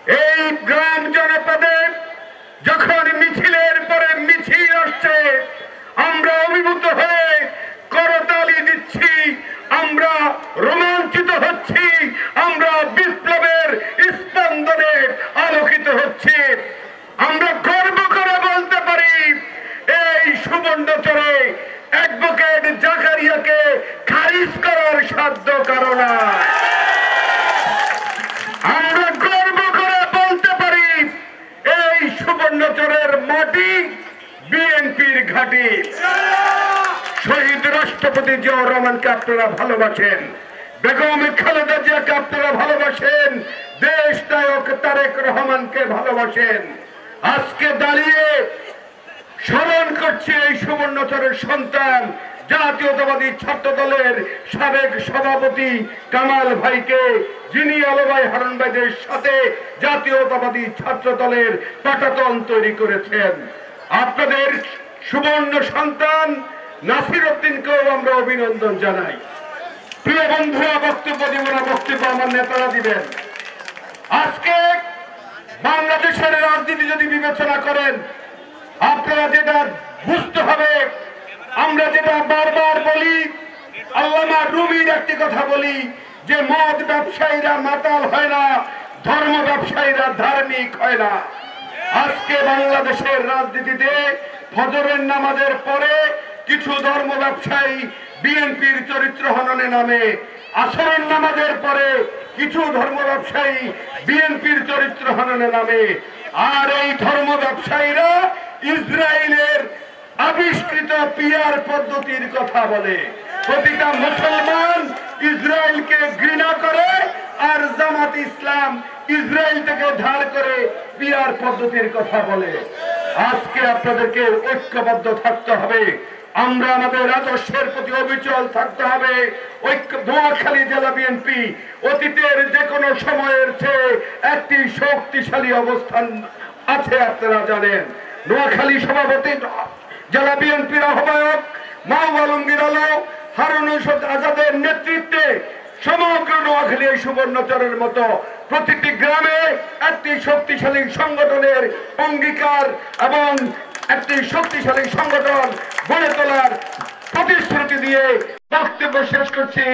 এই গ্রাম জনপদে যখন মিছিলের পরে মিছিল আসছে, আমরা অভিভূত হয়ে করতালি দিচ্ছি, আমরা রোমাঞ্চিত হচ্ছি, আমরা বিপ্লবের স্পন্দনে আলোকিত হচ্ছি। আমরা গর্ব করে বলতে পারি, এই সুবর্ণচরে অ্যাডভোকেট জাকারিয়াকে খারিজ করার সাধ্য কারো নাই। আমরা গর্ব করে বলতে পারি, এই সুবর্ণচরের মাটি বিএনপির ঘাঁটি। শহীদ রাষ্ট্রপতি জিয়াউর রহমানকে আপনারা ভালোবাসেন, বেগম খালেদা জিয়াকে আপনারা ভালোবাসেন, দেশ নায়ক তারেক রহমানকে ভালোবাসেন। আজকে দাঁড়িয়ে স্মরণ করছি এই সুবর্ণচরের সন্তান জাতীয়তাবাদী ছাত্র দলের সাবেক সভাপতি কামাল ভাইকে, যিনি আলো ভাই হারুন ভাইদের সাথে জাতীয়তাবাদী ছাত্র দলের পাটাতন তৈরি করেছেন। আপনাদের সুবর্ণ সন্তান নাসির উদ্দিনকেও আমরা অভিনন্দন জানাই। প্রিয় বন্ধুরা, বক্তব্য দিব না, বক্তব্য আমার নেতারা দিবেন। আজকে বাংলাদেশের রাজনীতি যদি বিবেচনা করেন, আপনারা যেটা বুঝতে হবে, আমরা যেটা বারবার বলি, আল্লামা রুমির একটি কথা বলি যে মদ ব্যবসায়ীরা মাতাল হয় না, ধর্ম ব্যবসায়ীরা ধার্মিক হয় না। আজকে বাংলাদেশের রাজনীতিতে ফজরের নামাজের পরে কিছু ধর্ম ব্যবসায়ী বিএনপির চরিত্র হননে নামে, আসরের নামাজের পরে কিছু ধর্ম ব্যবসায়ী বিএনপির চরিত্র হননে নামে। আর এই ধর্ম ব্যবসায়ীরা ইসরায়েলের আবিষ্কৃত পিআর পদ্ধতির কথা বলে। প্রতিটা মুসলমান ইসরায়েলকে ঘৃণা করে, আর জামাত ইসলাম ইসরায়েল থেকে ধার করে পিআর পদ্ধতির কথা বলে। আজকে আপনাদেরকে ঐক্যবদ্ধ থাকতে হবে, আমরা আমাদের আদর্শের প্রতি অবিচল থাকতে হবে। নোয়াখালী জেলা বিএনপি অতীতের যে কোনো সময়ের চেয়ে একটি শক্তিশালী অবস্থান আছে, আপনারা জানেন। নোয়াখালী সভাপতি জেলা বিএনপির আহ্বায়ক মাহবুব আলমগীর আলো, হারুন আজাদের নেতৃত্বে সমগ্র নোয়াখালী এই সুবর্ণচরের মতো প্রতিটি গ্রামে একটি শক্তিশালী সংগঠনের অঙ্গীকার এবং একটি শক্তিশালী সংগঠন গড়ে তোলার প্রতিশ্রুতি দিয়ে বক্তব্য শেষ করছি।